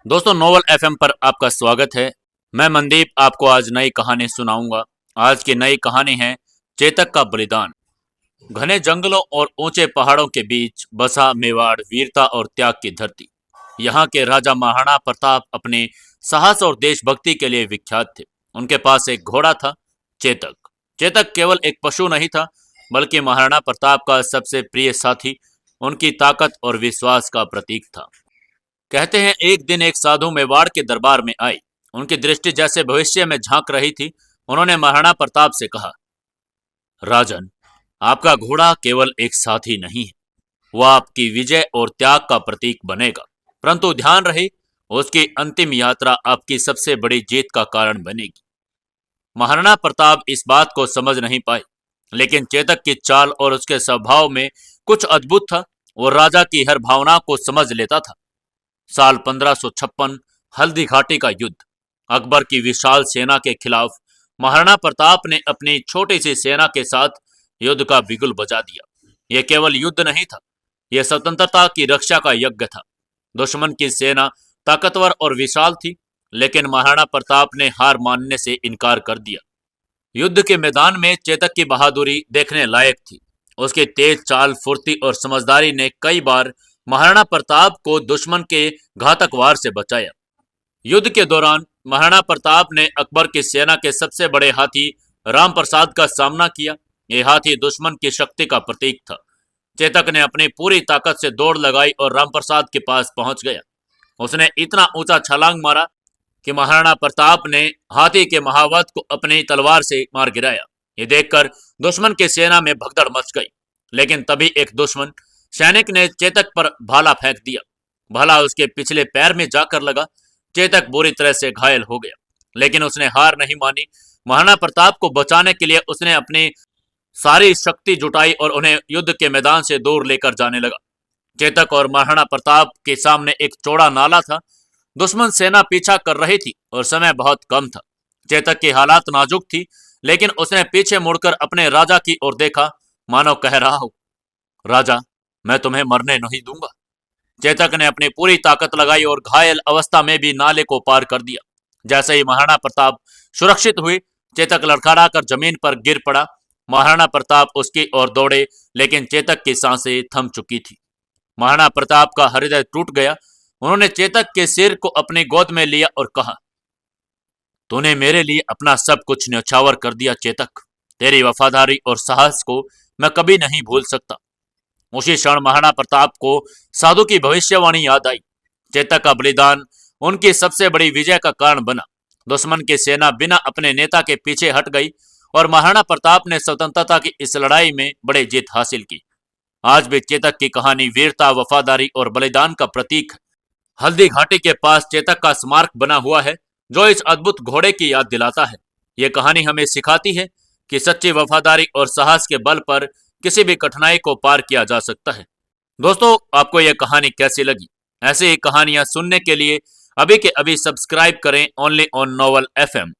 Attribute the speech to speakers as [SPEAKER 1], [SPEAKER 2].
[SPEAKER 1] दोस्तों, novel FM पर आपका स्वागत है। मैं मनदीप आपको आज नई कहानी सुनाऊंगा। आज की नई कहानी है चेतक का बलिदान। घने जंगलों और ऊंचे पहाड़ों के बीच बसा मेवाड़ वीरता और त्याग की धरती। यहाँ के राजा महाराणा प्रताप अपने साहस और देशभक्ति के लिए विख्यात थे। उनके पास एक घोड़ा था, चेतक। चेतक केवल एक पशु नहीं था, बल्कि महाराणा प्रताप का सबसे प्रिय साथी, उनकी ताकत और विश्वास का प्रतीक था। कहते हैं एक दिन एक साधु मेवाड़ के दरबार में आई। उनकी दृष्टि जैसे भविष्य में झांक रही थी। उन्होंने महाराणा प्रताप से कहा, राजन, आपका घोड़ा केवल एक साथी नहीं है, वह आपकी विजय और त्याग का प्रतीक बनेगा। परंतु ध्यान रहे, उसकी अंतिम यात्रा आपकी सबसे बड़ी जीत का कारण बनेगी। महाराणा प्रताप इस बात को समझ नहीं पाए, लेकिन चेतक की चाल और उसके स्वभाव में कुछ अद्भुत था। वो राजा की हर भावना को समझ लेता था। साल 1556, हल्दी घाटी का युद्ध। अकबर की विशाल सेना के खिलाफ महाराणा प्रताप ने अपनी छोटी सी सेना के साथ युद्ध का बिगुल बजा दिया। यह केवल युद्ध नहीं था, यह स्वतंत्रता की रक्षा का यज्ञ था। दुश्मन की सेना ताकतवर और विशाल थी, लेकिन महाराणा प्रताप ने हार मानने से इनकार कर दिया। युद्ध के मैदान में चेतक की बहादुरी देखने लायक थी। उसकी तेज चाल, फुर्ती और समझदारी ने कई बार महाराणा प्रताप को दुश्मन के घातक वार से बचाया। युद्ध के दौरान महाराणा प्रताप ने अकबर की सेना के सबसे बड़े हाथी राम प्रसाद का सामना किया। यह हाथी दुश्मन की शक्ति का प्रतीक था। चेतक ने अपनी पूरी ताकत से दौड़ लगाई और राम प्रसाद के पास पहुंच गया। उसने इतना ऊंचा छलांग मारा कि महाराणा प्रताप ने हाथी के महावत को अपनी तलवार से मार गिराया। ये देखकर दुश्मन की सेना में भगदड़ मच गई। लेकिन तभी एक दुश्मन सैनिक ने चेतक पर भाला फेंक दिया। भाला उसके पिछले पैर में जाकर लगा। चेतक बुरी तरह से घायल हो गया, लेकिन उसने हार नहीं मानी। महाराणा प्रताप को बचाने के लिए उसने अपनी सारी शक्ति जुटाई और उन्हें युद्ध के मैदान से दूर लेकर जाने लगा। चेतक और महाराणा प्रताप के सामने एक चौड़ा नाला था। दुश्मन सेना पीछा कर रही थी और समय बहुत कम था। चेतक की हालात नाजुक थी, लेकिन उसने पीछे मुड़कर अपने राजा की ओर देखा, मानो कह रहा हो, राजा, मैं तुम्हें मरने नहीं दूंगा। चेतक ने अपनी पूरी ताकत लगाई और घायल अवस्था में भी नाले को पार कर दिया। जैसे ही महाराणा प्रताप सुरक्षित हुए, चेतक लड़खड़ाकर जमीन पर गिर पड़ा। महाराणा प्रताप उसकी ओर दौड़े, लेकिन चेतक की सांसें थम चुकी थी। महाराणा प्रताप का हृदय टूट गया। उन्होंने चेतक के सिर को अपनी गोद में लिया और कहा, तूने मेरे लिए अपना सब कुछ न्यौछावर कर दिया चेतक। तेरी वफादारी और साहस को मैं कभी नहीं भूल सकता। उसी क्षण महाराणा प्रताप को साधु की भविष्यवाणी याद आई। चेतक का बलिदान उनकी सबसे बड़ी विजय का कारण बना। दुश्मन की सेना बिना अपने नेता के पीछे हट गई और महाराणा प्रताप ने स्वतंत्रता की इस लड़ाई में बड़ी जीत हासिल की। आज भी चेतक की कहानी वीरता, वफादारी और बलिदान का प्रतीक है। हल्दी घाटी के पास चेतक का स्मारक बना हुआ है, जो इस अद्भुत घोड़े की याद दिलाता है। यह कहानी हमें सिखाती है कि सच्ची वफादारी और साहस के बल पर किसी भी कठिनाई को पार किया जा सकता है। दोस्तों, आपको यह कहानी कैसी लगी? ऐसी ही कहानियां सुनने के लिए अभी के अभी सब्सक्राइब करें ओनली ऑन नोवेल एफएम।